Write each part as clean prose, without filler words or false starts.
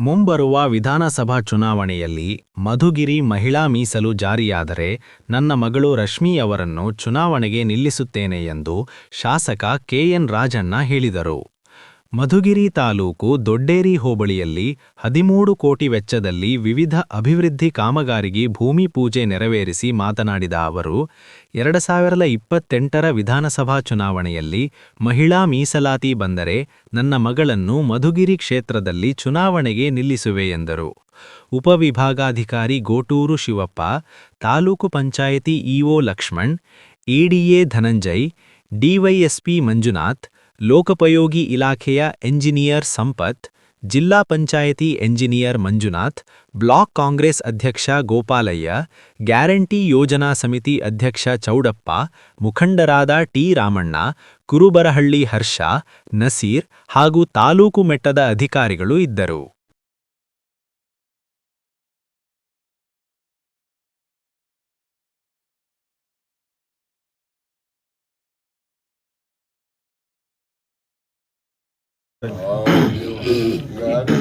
ಮುಂಬರುವ ವಿಧಾನಸಭಾ ಚುನಾವಣೆಯಲ್ಲಿ ಮಧುಗಿರಿ ಮಹಿಳಾ ಮೀಸಲು ಜಾರಿಯಾದರೆ ನನ್ನ ಮಗಳು ರಶ್ಮಿ ಅವರನ್ನು ಚುನಾವಣೆಗೆ ನಿಲ್ಲಿಸುತ್ತೇನೆ ಎಂದು ಶಾಸಕ ಕೆಎನ್ ರಾಜಣ್ಣ ಹೇಳಿದರು. ಮಧುಗಿರಿ ತಾಲೂಕು ದೊಡ್ಡೇರಿ ಹೋಬಳಿಯಲ್ಲಿ 13 ಕೋಟಿ ವೆಚ್ಚದಲ್ಲಿ ವಿವಿಧ ಅಭಿವೃದ್ಧಿ ಕಾಮಗಾರಿಗೆ ಭೂಮಿ ಪೂಜೆ ನೆರವೇರಿಸಿ ಮಾತನಾಡಿದ ಅವರು, 2028ರ ವಿಧಾನಸಭಾ ಚುನಾವಣೆಯಲ್ಲಿ ಮಹಿಳಾ ಮೀಸಲಾತಿ ಬಂದರೆ ನನ್ನ ಮಗಳನ್ನು ಮಧುಗಿರಿ ಕ್ಷೇತ್ರದಲ್ಲಿ ಚುನಾವಣೆಗೆ ನಿಲ್ಲಿಸುವೆ ಎಂದರು. ಉಪವಿಭಾಗಾಧಿಕಾರಿ Goturu Shivappa, taluk panchayat EO Lakshman, ADA Dhananjay, DYSP Manjunath, ಲೋಕೋಪಯೋಗಿ ಇಲಾಖೆಯ ಎಂಜಿನಿಯರ್ ಸಂಪತ್, ಜಿಲ್ಲಾ ಪಂಚಾಯಿತಿ ಎಂಜಿನಿಯರ್ ಮಂಜುನಾಥ್, ಬ್ಲಾಕ್ ಕಾಂಗ್ರೆಸ್ ಅಧ್ಯಕ್ಷ ಗೋಪಾಲಯ್ಯ, ಗ್ಯಾರಂಟಿ ಯೋಜನಾ ಸಮಿತಿ ಅಧ್ಯಕ್ಷ ಚೌಡಪ್ಪ, ಮುಖಂಡರಾದ ಟಿ ರಾಮಣ್ಣ, ಕುರುಬರಹಳ್ಳಿ ಹರ್ಷ, ನಸೀರ್ ಹಾಗೂ ತಾಲೂಕು ಮಟ್ಟದ ಅಧಿಕಾರಿಗಳು ಇದ್ದರು.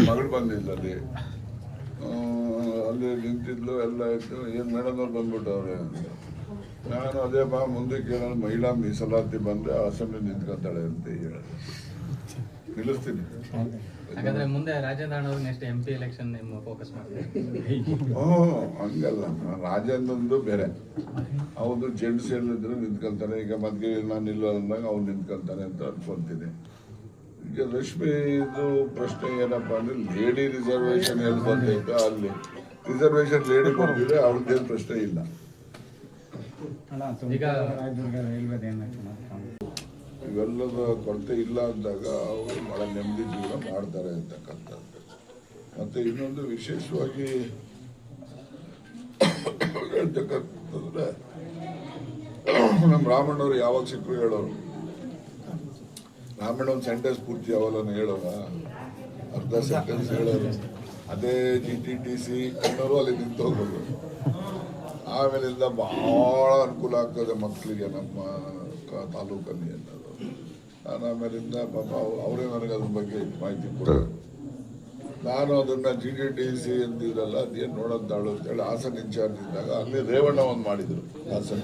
ಮಗಳು ಬಂದಿದ್ದಲ್ಲಿ ಅಲ್ಲಿ ನಿಂತಿದ್ಲು, ಎಲ್ಲ ಇತ್ತು. ಏನು ಮೇಡಮ್ ಅವ್ರು ಬಂದ್ಬಿಟ್ಟವ್ರೆ. ನಾನು ಅದೇ ಮುಂದೆ ಕೇಳೋದು, ಮಹಿಳಾ ಮೀಸಲಾತಿ ಬಂದರೆ ಅಸೆಂಬ್ಲಿ ನಿಂತ್ಕೊತಾಳೆ ಅಂತ ಹೇಳೋದು. ನಿಲ್ಲಿಸ್ತೀನಿ. ಮುಂದೆ Rajendra next MP election focus ಮಾಡ್ತಾರೆ. ಹಂಗಲ್ಲ, ರಾಜೇಂದ್ರದ್ದು ಬೇರೆ. ಅವ್ರದ್ದು ಜೆಂಟ್ಸ್ ಹೇಳಿದ್ರು ನಿಂತ್ಕೊಳ್ತಾರೆ. ಈಗ ಮದ್ಗೆ ನಾನು ಇಲ್ಲ ಅಂದಾಗ ಅವ್ರು ನಿಂತ್ಕೊಳ್ತಾರೆ ಅಂತ ಅನ್ಕೊಂತೀನಿ. ಈಗ ರಶ್ಮಿದು ಪ್ರಶ್ನೆ ಏನಪ್ಪ ಅಂದ್ರೆ, ಲೇಡಿ ರಿಸರ್ವೇಶನ್ ಎಲ್ಲಿ ಬಂದೈತೆ ಅಲ್ಲಿ ರಿಸರ್ವೇಶನ್ ಲೇಡಿ ಬಂದಿದ್ರೆ ಅವ್ರದ್ದೇನು ಪ್ರಶ್ನೆ ಇಲ್ಲ. ಇವೆಲ್ಲದ ಕೊರತೆ ಇಲ್ಲ ಅಂದಾಗ ಅವರು ಬಹಳ ನೆಮ್ಮದಿ ಜೀವನ ಮಾಡ್ತಾರೆ ಅಂತಕ್ಕಂಥದ್ದು. ಮತ್ತೆ ಇನ್ನೊಂದು ವಿಶೇಷವಾಗಿ ಹೇಳ್ತಕ್ಕಂಥದ್ರೆ, ನಮ್ಮ ರಾಮಣ್ಣವ್ರು ಯಾವಾಗ ಸಿಕ್ಕರು ಹೇಳೋರು. ರಾಮಣ್ಣ ಒಂದು ಸೆಂಟೆನ್ಸ್ ಪೂರ್ತಿ ಯಾವಲ್ಲ ಹೇಳೋಣ, ಅರ್ಧ ಸೆಂಟೆನ್ಸ್ ಹೇಳೋರು. ಅದೇ GTTC ಅನ್ನೋರು ಅಲ್ಲಿ ನಿಂತು ಹೋಗೋದು. ಆಮೇಲಿಂದ ಬಹಳ ಅನುಕೂಲ ಆಗ್ತದೆ ಮಕ್ಕಳಿಗೆ ನಮ್ಮ ತಾಲೂಕಲ್ಲಿ ಅನ್ನೋದು. ನಾನು ಆಮೇಲಿಂದ ಪಾಪ ಅವರೇ ನನಗೆ ಅದ್ರ ಬಗ್ಗೆ ಮಾಹಿತಿ ಕೊಡೋದು. ನಾನು ಅದನ್ನ GTTC ಅಂದಿದ್ರಲ್ಲ, ಅದೇನು ನೋಡೋದಾಳು ಅಂತೇಳಿ ಹಾಸನ ಇನ್ಚಾರ್ಜ್ ಇದ್ದಾಗ ಅಲ್ಲಿ ರೇವಣ್ಣ ಒಂದು ಮಾಡಿದ್ರು ಹಾಸನ.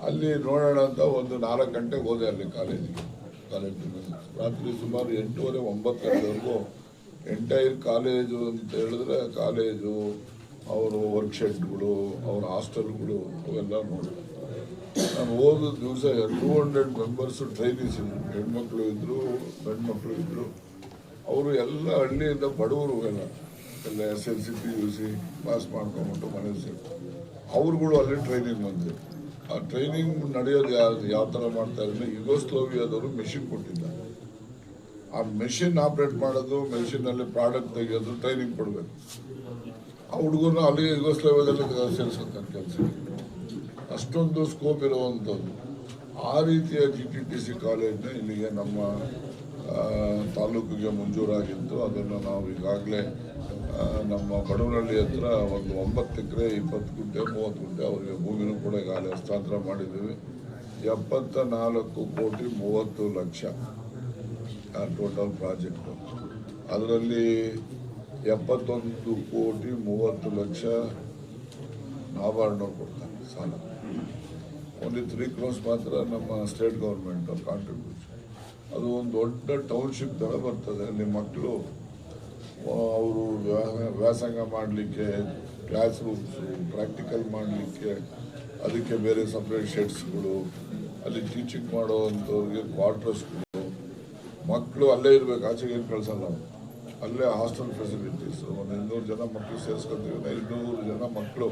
ಅಲ್ಲಿ ನೋಡೋಣ ಅಂತ ಒಂದು 4 ಗಂಟೆಗೆ ಹೋದೆ ಅಲ್ಲಿ ಕಾಲೇಜಿಗೆ. ರಾತ್ರಿ ಸುಮಾರು 8:30, 9 ಗಂಟೆವರೆಗೂ ಎಂಟೈರ್ ಕಾಲೇಜು ಅಂತ ಹೇಳಿದ್ರೆ ಕಾಲೇಜು, ಅವರು ವರ್ಕ್ಶೆಟ್ಗಳು, ಅವ್ರ ಹಾಸ್ಟೆಲ್ಗಳು ಅವೆಲ್ಲ ನೋಡಿ. ನಾನು ಹೋದ ದಿವಸ 200 ಮೆಂಬರ್ಸು ಟ್ರೈನೀಸ್ ಇದ್ರು. ಹೆಣ್ಮಕ್ಳು ಇದ್ರು, ಗಂಡ್ಮಕ್ಳು ಇದ್ರು. ಅವರು ಎಲ್ಲ ಹಳ್ಳಿಯಿಂದ ಬಡವರು ಎಲ್ಲ SLC PUC ಪಾಸ್ ಮಾಡ್ಕೊಂಬಿಟ್ಟು ಮನೆ ಸೇರಿ ಅವ್ರುಗಳು ಅಲ್ಲಿ ಟ್ರೈನಿಂಗ್ ಬಂದರು. ಆ ಟ್ರೈನಿಂಗ್ ನಡೆಯೋದು ಯಾವ ಥರ ಮಾಡ್ತಾ ಇದ್ರೆ, ಯುಗೋಸ್ಲೋವಿಯಾದವರು ಮೆಷಿನ್ ಕೊಟ್ಟಿದ್ದಾರೆ. ಆ ಮೆಷಿನ್ ಆಪ್ರೇಟ್ ಮಾಡೋದು, ಮೆಷಿನಲ್ಲಿ ಪ್ರಾಡಕ್ಟ್ ತೆಗೆಯೋದು ಟ್ರೈನಿಂಗ್ ಕೊಡಬೇಕು. ಆ ಹುಡುಗರು ಅಲ್ಲಿ ಯುಗೋಸ್ಲೋವಿಯಾದಲ್ಲಿ ಸೇರಿಸ್ಕೊತಾರೆ ಕೆಲಸ. ಅಷ್ಟೊಂದು ಸ್ಕೋಪ್ ಇರುವಂಥದ್ದು. ಆ ರೀತಿಯ GTTC ಕಾಲೇಜ್ನ ಇಲ್ಲಿಗೆ ನಮ್ಮ ತಾಲೂಕಿಗೆ ಮಂಜೂರಾಗಿದ್ದು, ಅದನ್ನು ನಾವು ಈಗಾಗಲೇ ನಮ್ಮ ಬಡವನಹಳ್ಳಿ ಹತ್ರ ಒಂದು 9 ಎಕರೆ 20 ಗುಂಟೆ 30 ಗುಂಟೆ ಅವರಿಗೆ ಭೂಮಿನೂ ಕೂಡ ಈಗಾಗಲೇ ಹಸ್ತಾಂತರ ಮಾಡಿದ್ದೀವಿ. 74 ಕೋಟಿ 30 ಲಕ್ಷ ಟೋಟಲ್ ಪ್ರಾಜೆಕ್ಟು. ಅದರಲ್ಲಿ 71 ಕೋಟಿ 30 ಲಕ್ಷ ನಾಬಾರ್ಡ್ನವ್ರು ಕೊಡ್ತಾರೆ ಸಾಲ. ಓನ್ಲಿ 3 crores ಮಾತ್ರ ನಮ್ಮ ಸ್ಟೇಟ್ ಗೌರ್ಮೆಂಟ್ ಕಾಂಟ್ರಿಬ್ಯೂಷನ್. ಅದು ಒಂದು ದೊಡ್ಡ ಟೌನ್ಶಿಪ್ ಥರ ಬರ್ತದೆ. ಅಲ್ಲಿ ಮಕ್ಕಳು ಅವರು ವ್ಯಾಸಂಗ ಮಾಡಲಿಕ್ಕೆ ಕ್ಲಾಸ್ ರೂಮ್ಸು, ಪ್ರಾಕ್ಟಿಕಲ್ ಮಾಡಲಿಕ್ಕೆ ಅದಕ್ಕೆ ಬೇರೆ ಸಪ್ರೇಟ್ ಶೆಡ್ಸ್ಗಳು, ಅಲ್ಲಿ ಟೀಚಿಂಗ್ ಮಾಡೋವಂಥವ್ರಿಗೆ ಕ್ವಾರ್ಟರ್ಸ್ಗಳು, ಮಕ್ಕಳು ಅಲ್ಲೇ ಇರಬೇಕು, ಆಚೆಗೆ ಏನು ಕಳಿಸಲ್ಲ. ಅಲ್ಲೇ ಹಾಸ್ಟೆಲ್ ಫೆಸಿಲಿಟೀಸು, ಒಂದು 200 ಜನ ಮಕ್ಕಳು ಸೇರಿಸ್ಕೊತೀವಿ. 500 ಜನ ಮಕ್ಕಳು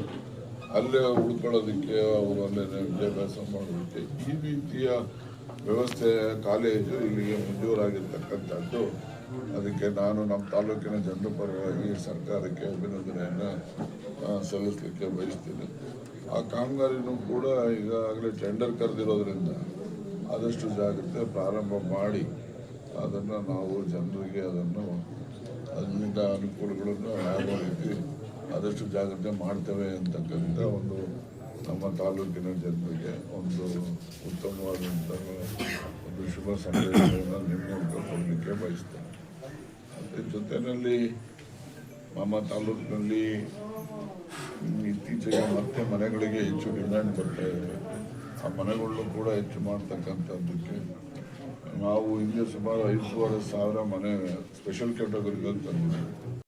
ಅಲ್ಲೇ ಉಳ್ಕೊಳ್ಳೋದಕ್ಕೆ, ಅವರು ಅಲ್ಲೇ ವಿದ್ಯಾಭ್ಯಾಸ ಮಾಡೋದಕ್ಕೆ ಈ ರೀತಿಯ ವ್ಯವಸ್ಥೆ ಕಾಲೇಜು ಇಲ್ಲಿಗೆ ಮಂಜೂರಾಗಿರ್ತಕ್ಕಂಥದ್ದು. ಅದಕ್ಕೆ ನಾನು ನಮ್ಮ ತಾಲೂಕಿನ ಜನರ ಪರವಾಗಿ ಸರ್ಕಾರಕ್ಕೆ ಅಭಿನಂದನೆಯನ್ನು ಸಲ್ಲಿಸಲಿಕ್ಕೆ ಬಯಸ್ತೀನಿ. ಆ ಕಾಮಗಾರಿನೂ ಕೂಡ ಈಗಾಗಲೇ ಟೆಂಡರ್ ಕರೆದಿರೋದ್ರಿಂದ ಆದಷ್ಟು ಜಾಗ್ರತೆ ಪ್ರಾರಂಭ ಮಾಡಿ ಅದನ್ನು ನಾವು ಜನರಿಗೆ ಅದರಿಂದ ಅನುಕೂಲಗಳನ್ನು ಆಗೋ ರೀತಿ ಆದಷ್ಟು ಜಾಗ್ರತೆ ಮಾಡ್ತೇವೆ ಅಂತಕ್ಕಂಥ ಒಂದು ನಮ್ಮ ತಾಲೂಕಿನ ಜನರಿಗೆ ಒಂದು ಉತ್ತಮವಾದಂಥ ಒಂದು ಶುಭ ಸಂದೇಶವನ್ನು ನಿಮ್ಮ ಮೂಲಕ ಕೊಡಲಿಕ್ಕೆ ಬಯಸ್ತೇನೆ. ಮತ್ತು ಜೊತೆಯಲ್ಲಿ ನಮ್ಮ ತಾಲೂಕಿನಲ್ಲಿ ಇತ್ತೀಚೆಗೆ ಮತ್ತೆ ಮನೆಗಳಿಗೆ ಹೆಚ್ಚು ಡಿಮ್ಯಾಂಡ್ ಬರ್ತಾ ಇದೆ. ಆ ಮನೆಗಳನ್ನು ಕೂಡ ಹೆಚ್ಚು ಮಾಡ್ತಕ್ಕಂಥದ್ದಕ್ಕೆ ನಾವು ಹಿಂದೆ ಸುಮಾರು 5,500 ಮನೆ ಸ್ಪೆಷಲ್ ಕ್ಯಾಟಗರಿಗಳು ತಂದಿದ್ದೀವಿ.